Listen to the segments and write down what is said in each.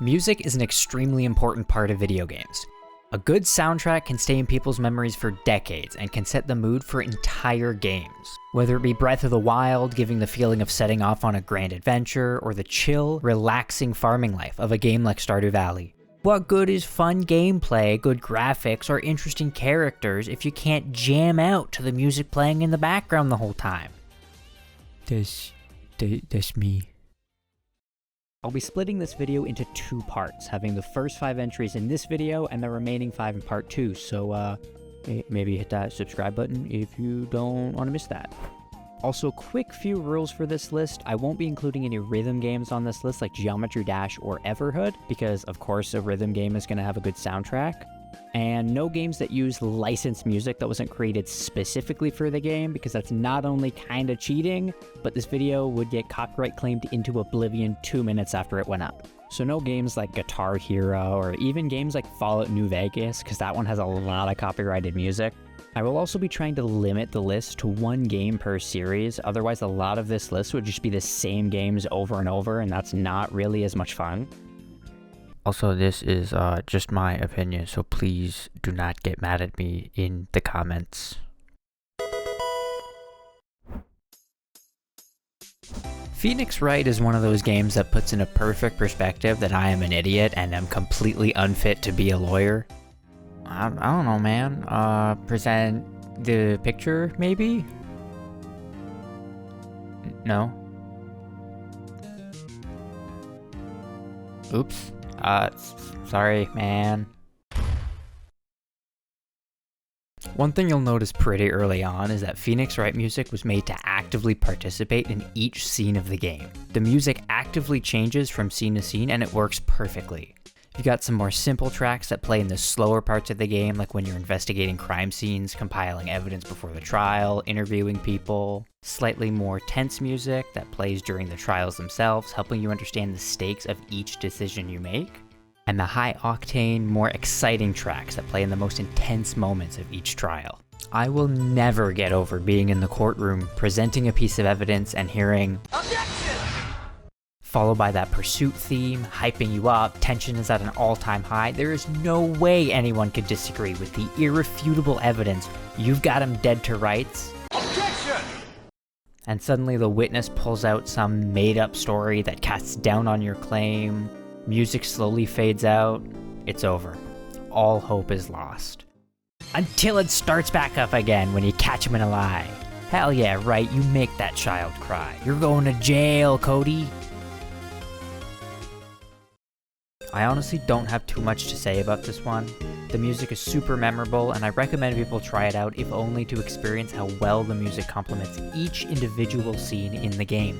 Music is an extremely important part of video games. A good soundtrack can stay in people's memories for decades and can set the mood for entire games. Whether it be Breath of the Wild, giving the feeling of setting off on a grand adventure, or the chill, relaxing farming life of a game like Stardew Valley. What good is fun gameplay, good graphics, or interesting characters if you can't jam out to the music playing in the background the whole time? That's me. I'll be splitting this video into 2 parts, having the first 5 entries in this video and the remaining 5 in part 2, so maybe hit that subscribe button if you don't want to miss that. Also, quick few rules for this list. I won't be including any rhythm games on this list like Geometry Dash or Everhood, because of course a rhythm game is going to have a good soundtrack. And no games that use licensed music that wasn't created specifically for the game, because that's not only kinda cheating, but this video would get copyright claimed into oblivion 2 minutes after it went up. So no games like Guitar Hero, or even games like Fallout New Vegas, because that one has a lot of copyrighted music. I will also be trying to limit the list to 1 game per series, otherwise a lot of this list would just be the same games over and over, and that's not really as much fun. Also, this is just my opinion, so please do not get mad at me in the comments. Phoenix Wright is one of those games that puts in a perfect perspective that I am an idiot and am completely unfit to be a lawyer. I don't know, man. Present the picture, maybe? No? Oops. Sorry, man. One thing you'll notice pretty early on is that Phoenix Wright music was made to actively participate in each scene of the game. The music actively changes from scene to scene and it works perfectly. You got some more simple tracks that play in the slower parts of the game, like when you're investigating crime scenes, compiling evidence before the trial, interviewing people. Slightly more tense music that plays during the trials themselves, helping you understand the stakes of each decision you make. And the high-octane, more exciting tracks that play in the most intense moments of each trial. I will never get over being in the courtroom, presenting a piece of evidence and hearing "Objection!" followed by that pursuit theme, hyping you up, tension is at an all-time high. There is no way anyone could disagree with the irrefutable evidence. You've got him dead to rights. Objection! And suddenly the witness pulls out some made-up story that casts doubt on your claim. Music slowly fades out. It's over. All hope is lost. Until it starts back up again when you catch him in a lie. Hell yeah, right, you make that child cry. You're going to jail, Cody. I honestly don't have too much to say about this one. The music is super memorable, and I recommend people try it out if only to experience how well the music complements each individual scene in the game.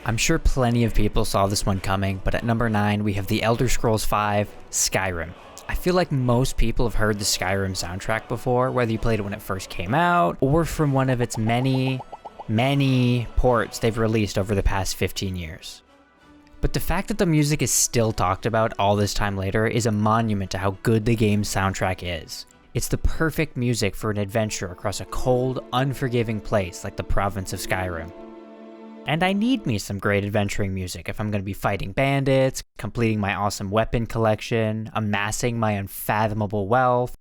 I'm sure plenty of people saw this one coming, but at number 9 we have The Elder Scrolls V: Skyrim. I feel like most people have heard the Skyrim soundtrack before, whether you played it when it first came out, or from one of its many ports they've released over the past 15 years. But the fact that the music is still talked about all this time later is a monument to how good the game's soundtrack is. It's the perfect music for an adventure across a cold, unforgiving place like the province of Skyrim. And I need me some great adventuring music if I'm going to be fighting bandits, completing my awesome weapon collection, amassing my unfathomable wealth,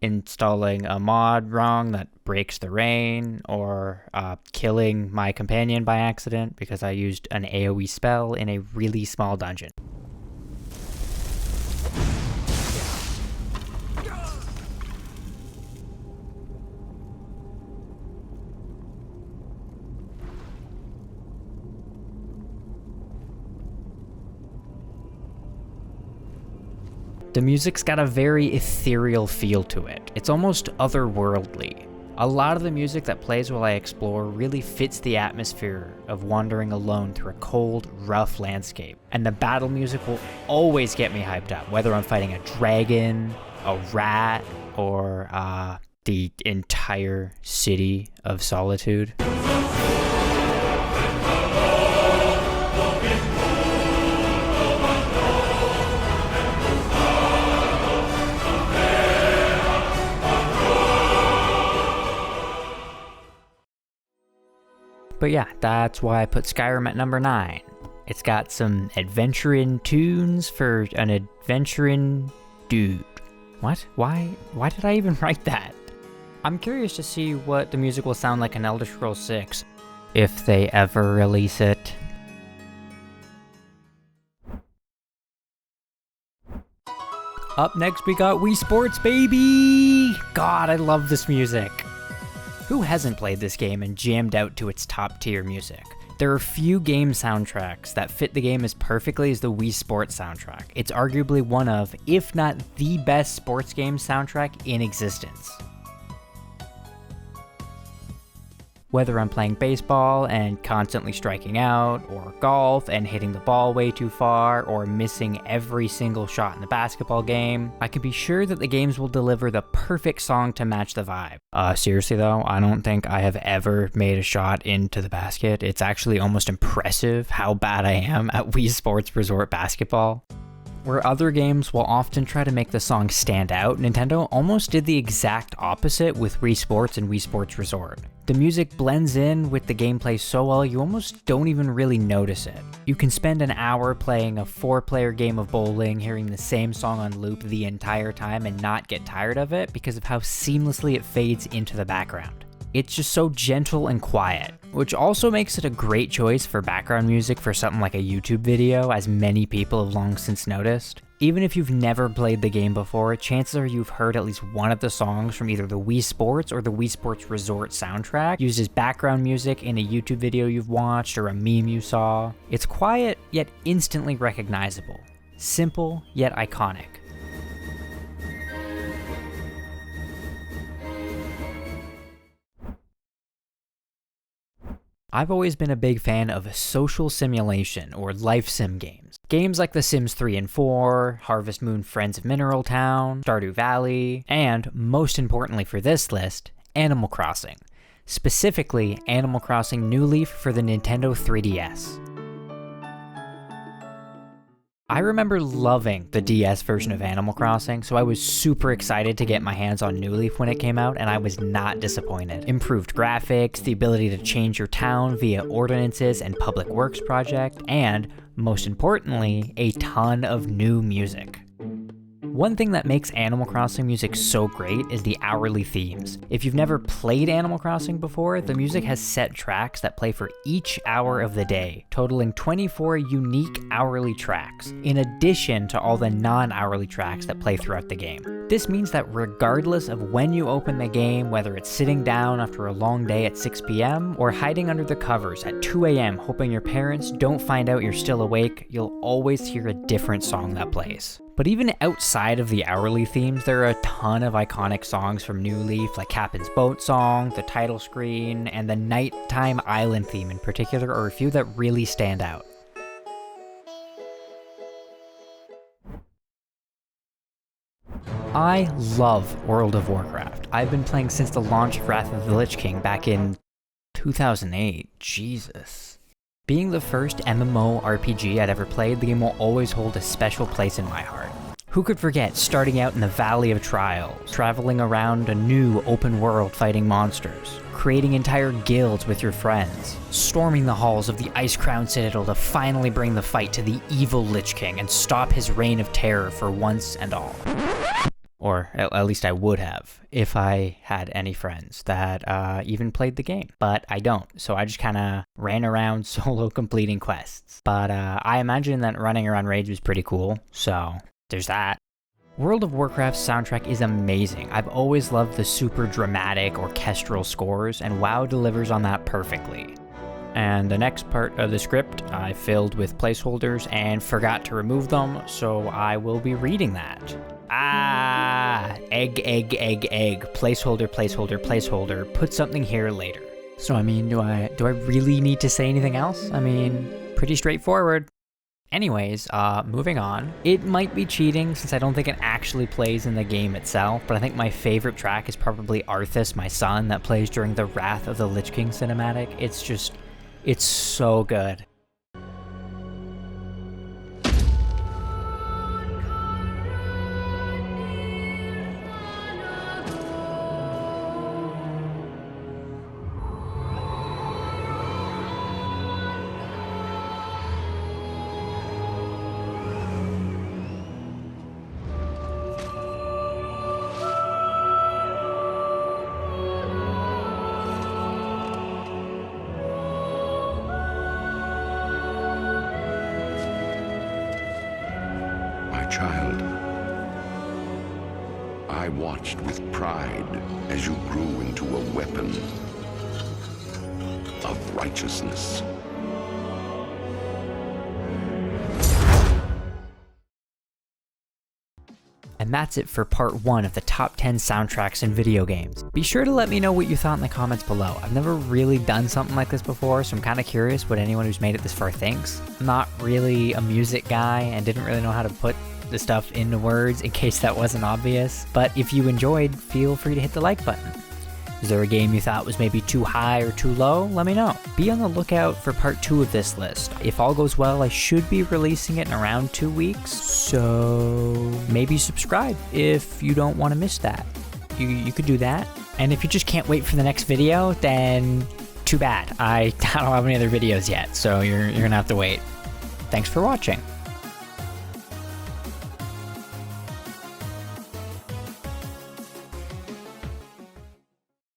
installing a mod wrong that breaks the rain, or killing my companion by accident because I used an AoE spell in a really small dungeon. The music's got a very ethereal feel to it. It's almost otherworldly. A lot of the music that plays while I explore really fits the atmosphere of wandering alone through a cold, rough landscape. And the battle music will always get me hyped up, whether I'm fighting a dragon, a rat, or the entire city of Solitude. But yeah, that's why I put Skyrim at number 9. It's got some adventuring tunes for an adventuring dude. What? Why did I even write that? I'm curious to see what the music will sound like in Elder Scrolls 6, if they ever release it. Up next we got Wii Sports, baby! God, I love this music. Who hasn't played this game and jammed out to its top tier music? There are few game soundtracks that fit the game as perfectly as the Wii Sports soundtrack. It's arguably one of, if not the best sports game soundtrack in existence. Whether I'm playing baseball and constantly striking out, or golf and hitting the ball way too far, or missing every single shot in the basketball game, I can be sure that the games will deliver the perfect song to match the vibe. Seriously though, I don't think I have ever made a shot into the basket. It's actually almost impressive how bad I am at Wii Sports Resort Basketball. Where other games will often try to make the song stand out, Nintendo almost did the exact opposite with Wii Sports and Wii Sports Resort. The music blends in with the gameplay so well you almost don't even really notice it. You can spend an hour playing a 4-player game of bowling, hearing the same song on loop the entire time and not get tired of it because of how seamlessly it fades into the background. It's just so gentle and quiet, which also makes it a great choice for background music for something like a YouTube video, as many people have long since noticed. Even if you've never played the game before, chances are you've heard at least one of the songs from either the Wii Sports or the Wii Sports Resort soundtrack used as background music in a YouTube video you've watched or a meme you saw. It's quiet, yet instantly recognizable. Simple, yet iconic. I've always been a big fan of social simulation or life sim games. Games like The Sims 3 and 4, Harvest Moon Friends of Mineral Town, Stardew Valley, and, most importantly for this list, Animal Crossing. Specifically, Animal Crossing New Leaf for the Nintendo 3DS. I remember loving the DS version of Animal Crossing, so I was super excited to get my hands on New Leaf when it came out, and I was not disappointed. Improved graphics, the ability to change your town via ordinances and public works project, and, most importantly, a ton of new music. One thing that makes Animal Crossing music so great is the hourly themes. If you've never played Animal Crossing before, the music has set tracks that play for each hour of the day, totaling 24 unique hourly tracks, in addition to all the non-hourly tracks that play throughout the game. This means that regardless of when you open the game, whether it's sitting down after a long day at 6 p.m. or hiding under the covers at 2 a.m. hoping your parents don't find out you're still awake, you'll always hear a different song that plays. But even outside of the hourly themes, there are a ton of iconic songs from New Leaf, like Captain's Boat Song, the title screen, and the Nighttime Island theme in particular are a few that really stand out. I love World of Warcraft. I've been playing since the launch of Wrath of the Lich King back in 2008. Jesus. Being the first MMO RPG I'd ever played, the game will always hold a special place in my heart. Who could forget starting out in the Valley of Trials, traveling around a new open world fighting monsters, creating entire guilds with your friends, storming the halls of the Ice-Crowned Citadel to finally bring the fight to the evil Lich King and stop his reign of terror for once and all. Or at least I would have, if I had any friends that even played the game. But I don't, so I just kind of ran around solo completing quests. But I imagine that running around raids was pretty cool, so there's that. World of Warcraft's soundtrack is amazing. I've always loved the super dramatic orchestral scores, and WoW delivers on that perfectly. And the next part of the script I filled with placeholders and forgot to remove them, so I will be reading that. Egg, placeholder, placeholder, placeholder, put something here later. So I mean, do I really need to say anything else? I mean, pretty straightforward. Anyways, moving on. It might be cheating since I don't think it actually plays in the game itself, but I think my favorite track is probably Arthas, My Son, that plays during the Wrath of the Lich King cinematic. It's so good. child. I watched with pride as you grew into a weapon of righteousness. And that's it for part 1 of the top 10 soundtracks in video games. Be sure to let me know what you thought in the comments below. I've never really done something like this before, so I'm kind of curious what anyone who's made it this far thinks. I'm not really a music guy and didn't really know how to put the stuff into words in case that wasn't obvious. But if you enjoyed, feel free to hit the like button. Is there a game you thought was maybe too high or too low? Let me know. Be on the lookout for part 2 of this list. If all goes well, I should be releasing it in around 2 weeks, so maybe subscribe if you don't want to miss that. You could do that. And if you just can't wait for the next video, then too bad. I don't have any other videos yet, so you're gonna have to wait. Thanks for watching.